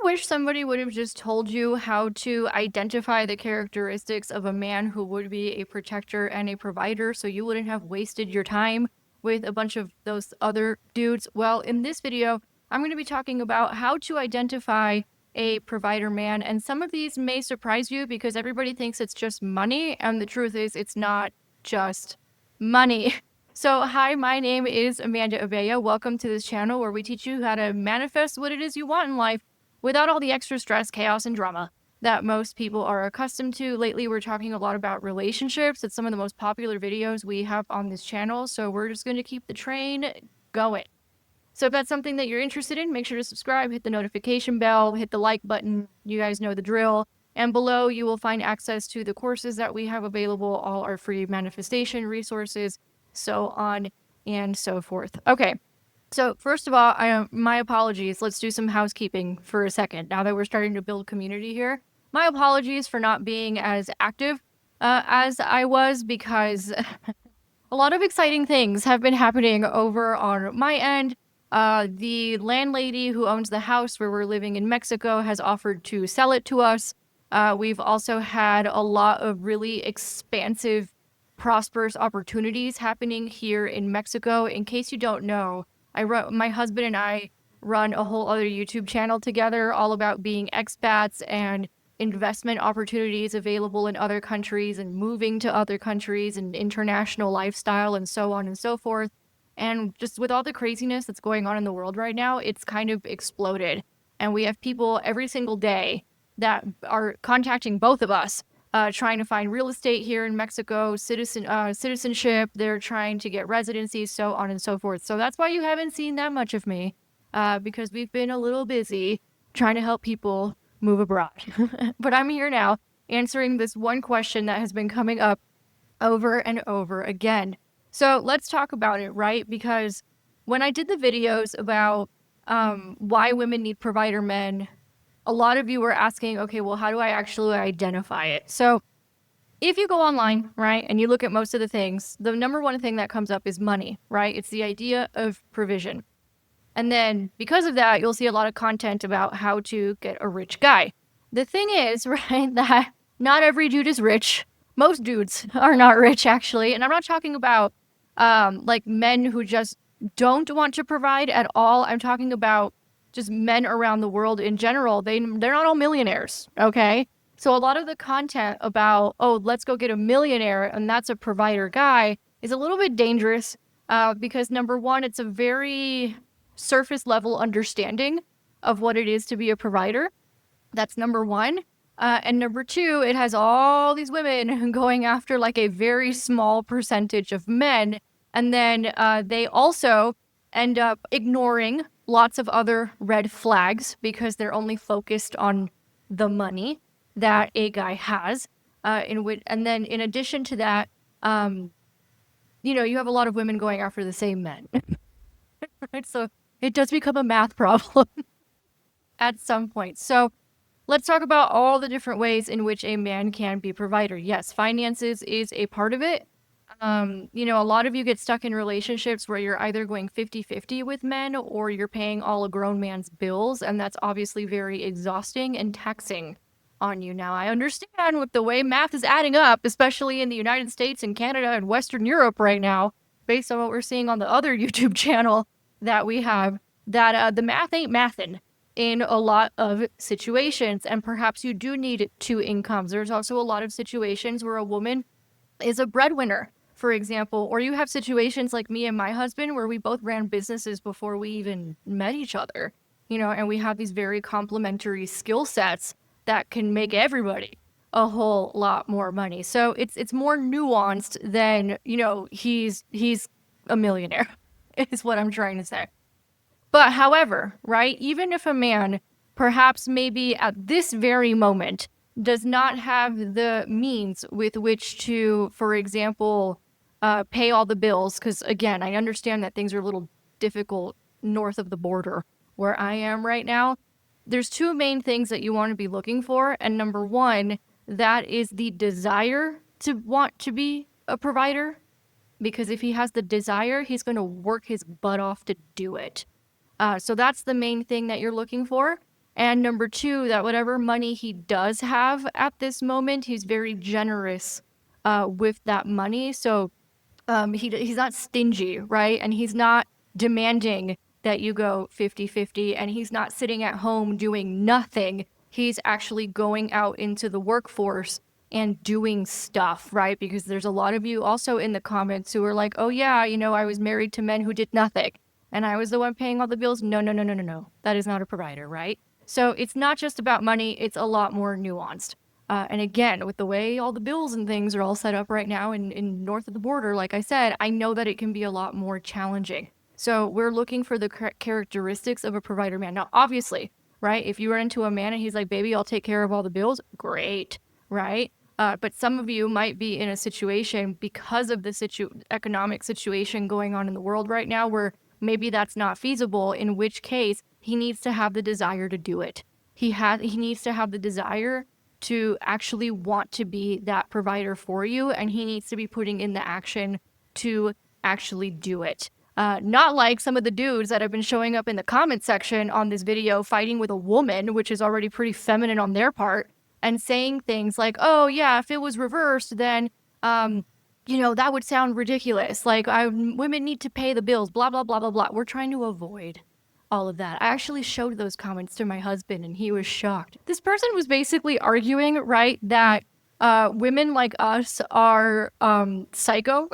wish somebody would have just told you how to identify the characteristics of a man who would be a protector and a provider so you wouldn't have wasted your time with a bunch of those other dudes? Well, in this video, I'm going to be talking about how to identify a provider man, and some of these may surprise you because everybody thinks it's just money, and the truth is it's not just money. So, hi, my name is Amanda Abella. Welcome to this channel where we teach you how to manifest what it is you want in life without all the extra stress, chaos, and drama that most people are accustomed to. Lately, we're talking a lot about relationships. It's some of the most popular videos we have on this channel, so we're just going to keep the train going. So if that's something that you're interested in, make sure to subscribe, hit the notification bell, hit the like button. You guys know the drill. And below, you will find access to the courses that we have available, all our free manifestation resources, so on and so forth. Okay. So first of all, my apologies. Let's do some housekeeping for a second. Now that we're starting to build community here, my apologies for not being as active as I was, because a lot of exciting things have been happening over on my end. The landlady who owns the house where we're living in Mexico has offered to sell it to us. We've also had a lot of really expansive, prosperous opportunities happening here in Mexico. In case you don't know, my husband and I run a whole other YouTube channel together all about being expats and investment opportunities available in other countries and moving to other countries and international lifestyle and so on and so forth. And just with all the craziness that's going on in the world right now, it's kind of exploded. And we have people every single day that are contacting both of us, trying to find real estate here in Mexico, citizenship. They're trying to get residencies, so on and so forth. So that's why you haven't seen that much of me, because we've been a little busy trying to help people move abroad. But I'm here now answering this one question that has been coming up over and over again. So let's talk about it, right? Because when I did the videos about why women need provider men, a lot of you were asking, okay, well, how do I actually identify it? So if you go online, right, and you look at most of the things, the number one thing that comes up is money, right? It's the idea of provision. And then because of that, you'll see a lot of content about how to get a rich guy. The thing is, right, that not every dude is rich. Most dudes are not rich, actually. And I'm not talking about like men who just don't want to provide at all. I'm talking about just men around the world in general. They're not all millionaires, okay? So a lot of the content about, oh, let's go get a millionaire and that's a provider guy is a little bit dangerous because number one, it's a very surface level understanding of what it is to be a provider. That's number one. And number two, it has all these women going after like a very small percentage of men. And then they also end up ignoring lots of other red flags because they're only focused on the money that a guy has. And then in addition to that, you have a lot of women going after the same men. Right? So it does become a math problem at some point. So let's talk about all the different ways in which a man can be a provider. Yes, finances is a part of it. A lot of you get stuck in relationships where you're either going 50-50 with men or you're paying all a grown man's bills, and that's obviously very exhausting and taxing on you. Now, I understand with the way math is adding up, especially in the United States and Canada and Western Europe right now, based on what we're seeing on the other YouTube channel that we have, that the math ain't mathin' in a lot of situations, and perhaps you do need two incomes. There's also a lot of situations where a woman is a breadwinner, for example, or you have situations like me and my husband where we both ran businesses before we even met each other, and we have these very complementary skill sets that can make everybody a whole lot more money. So it's more nuanced than, he's a millionaire is what I'm trying to say. But however, right, even if a man perhaps maybe at this very moment does not have the means with which to, for example, pay all the bills, because again, I understand that things are a little difficult north of the border where I am right now. There's two main things that you want to be looking for. And number one, that is the desire to want to be a provider. Because if he has the desire, he's going to work his butt off to do it. So that's the main thing that you're looking for. And number two, that whatever money he does have at this moment, he's very generous with that money. So he's not stingy, right? And he's not demanding that you go 50-50, and he's not sitting at home doing nothing. He's actually going out into the workforce and doing stuff, right? Because there's a lot of you also in the comments who are like, oh yeah, I was married to men who did nothing and I was the one paying all the bills. No, no, no, no, no, no. That is not a provider, right? So it's not just about money, it's a lot more nuanced. And again, with the way all the bills and things are all set up right now in north of the border, like I said, I know that it can be a lot more challenging. So we're looking for the characteristics of a provider man. Now, obviously, right, if you run into a man and he's like, baby, I'll take care of all the bills, great, right? But some of you might be in a situation because of the economic situation going on in the world right now where maybe that's not feasible, in which case he needs to have the desire to do it. He needs to have the desire to actually want to be that provider for you, and he needs to be putting in the action to actually do it. Not like some of the dudes that have been showing up in the comment section on this video fighting with a woman, which is already pretty feminine on their part, and saying things like, oh yeah, if it was reversed, then that would sound ridiculous. Like, women need to pay the bills, blah, blah, blah, blah, blah. We're trying to avoid all of that. I actually showed those comments to my husband and he was shocked. This person was basically arguing, right, that women like us are psycho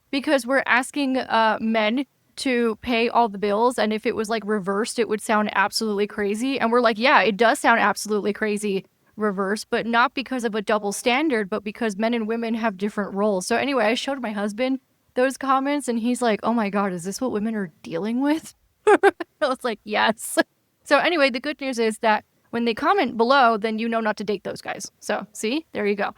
because we're asking men to pay all the bills, and if it was like reversed, it would sound absolutely crazy. And we're like, yeah, it does sound absolutely crazy reverse, but not because of a double standard, but because men and women have different roles. So anyway, I showed my husband those comments and he's like, oh my God, is this what women are dealing with? I was like, yes. So anyway, the good news is that when they comment below, then you know not to date those guys. So see, there you go.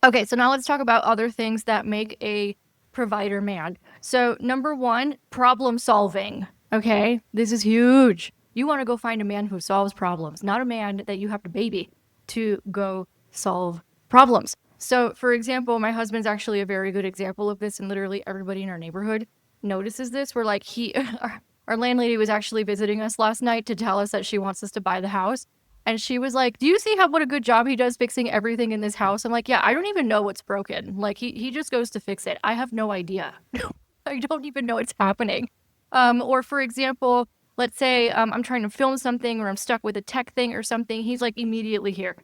Okay, so now let's talk about other things that make a provider man. So number one, problem solving. Okay, this is huge. You want to go find a man who solves problems, not a man that you have to baby to go solve problems. So for example, my husband's actually a very good example of this, and literally everybody in our neighborhood notices this. We're like, our landlady was actually visiting us last night to tell us that she wants us to buy the house. And she was like, do you see what a good job he does fixing everything in this house? I'm like, yeah, I don't even know what's broken. Like, he just goes to fix it. I have no idea. I don't even know what's happening. Or for example, let's say I'm trying to film something or I'm stuck with a tech thing or something. He's like immediately here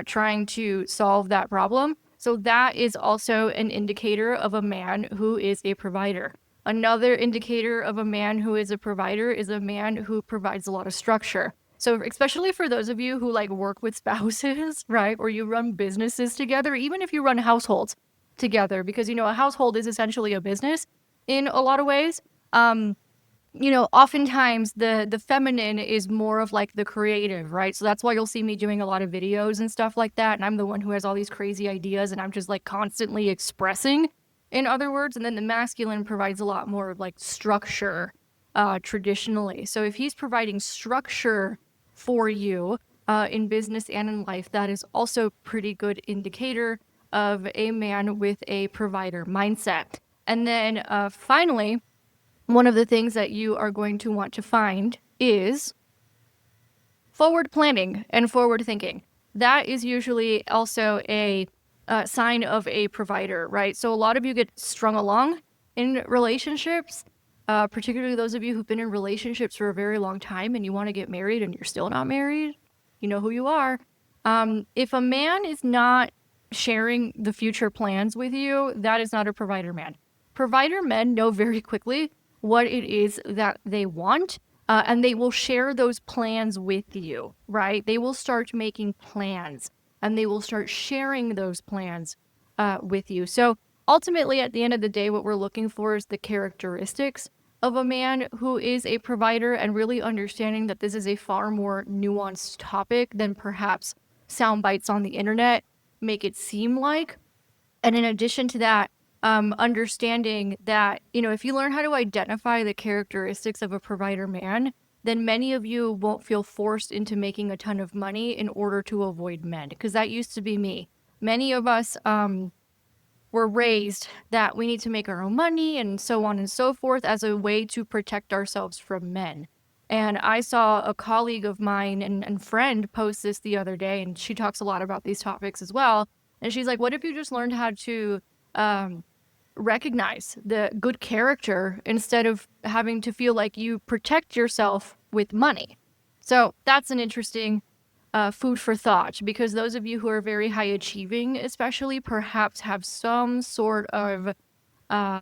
trying to solve that problem. So that is also an indicator of a man who is a provider. Another indicator of a man who is a provider is a man who provides a lot of structure. So especially for those of you who like work with spouses, right? Or you run businesses together, even if you run households together, because, a household is essentially a business in a lot of ways. Oftentimes the feminine is more of like the creative, right? So that's why you'll see me doing a lot of videos and stuff like that. And I'm the one who has all these crazy ideas and I'm just like constantly expressing, in other words. And then the masculine provides a lot more of like structure traditionally. So if he's providing structure for you in business and in life, that is also pretty good indicator of a man with a provider mindset. And then finally, one of the things that you are going to want to find is forward planning and forward thinking. That is usually also a sign of a provider, right? So a lot of you get strung along in relationships, particularly those of you who've been in relationships for a very long time and you want to get married and you're still not married. You know who you are. If a man is not sharing the future plans with you, that is not a provider man. Provider men know very quickly what it is that they want, and they will share those plans with you, right? They will start making plans and they will start sharing those plans with you. So ultimately, at the end of the day, what we're looking for is the characteristics of a man who is a provider, and really understanding that this is a far more nuanced topic than perhaps sound bites on the internet make it seem like. And in addition to that, understanding that, if you learn how to identify the characteristics of a provider man, then many of you won't feel forced into making a ton of money in order to avoid men, because that used to be me. Many of us were raised that we need to make our own money and so on and so forth as a way to protect ourselves from men. And I saw a colleague of mine and friend post this the other day, and she talks a lot about these topics as well. And she's like, what if you just learned how to um, recognize the good character instead of having to feel like you protect yourself with money? So that's an interesting food for thought, because those of you who are very high achieving, especially, perhaps have some sort of uh,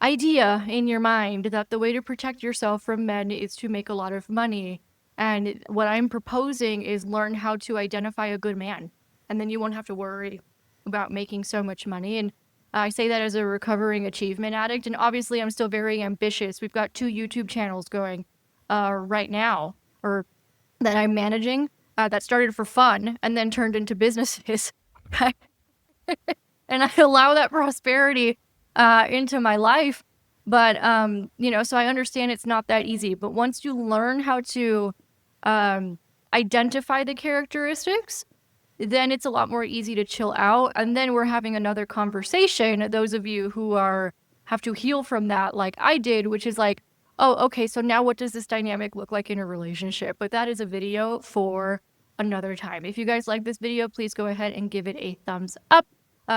idea in your mind that the way to protect yourself from men is to make a lot of money. And what I'm proposing is learn how to identify a good man, and then you won't have to worry about making so much money. And I say that as a recovering achievement addict, and obviously I'm still very ambitious. We've got 2 YouTube channels going right now, or that I'm managing, that started for fun and then turned into businesses. And I allow that prosperity into my life. But so I understand it's not that easy. But once you learn how to identify the characteristics, then it's a lot more easy to chill out. And then we're having another conversation, those of you who have to heal from that, like I did, which is like, oh, okay, so now what does this dynamic look like in a relationship? But that is a video for another time. If you guys like this video, please go ahead and give it a thumbs up.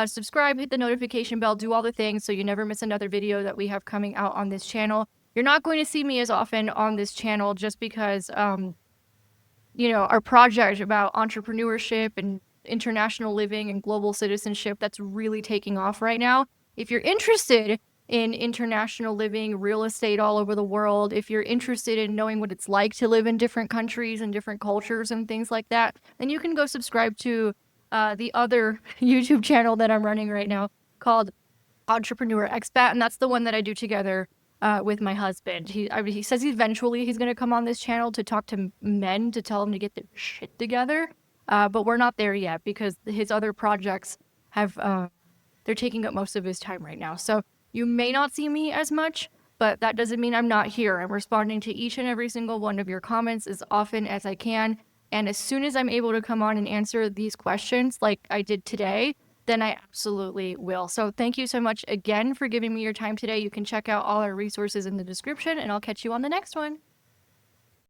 Subscribe, hit the notification bell, do all the things so you never miss another video that we have coming out on this channel. You're not going to see me as often on this channel just because, our project about entrepreneurship and international living and global citizenship, that's really taking off right now. If you're interested in international living, real estate all over the world, if you're interested in knowing what it's like to live in different countries and different cultures and things like that, then you can go subscribe to the other YouTube channel that I'm running right now called Entrepreneur Expat, and that's the one that I do together with my husband. He says eventually he's going to come on this channel to talk to men, to tell them to get their shit together, but we're not there yet because his other projects have they're taking up most of his time right now. So you may not see me as much, but that doesn't mean I'm not here. I'm responding to each and every single one of your comments as often as I can. And as soon as I'm able to come on and answer these questions like I did today, then I absolutely will. So thank you so much again for giving me your time today. You can check out all our resources in the description, and I'll catch you on the next one.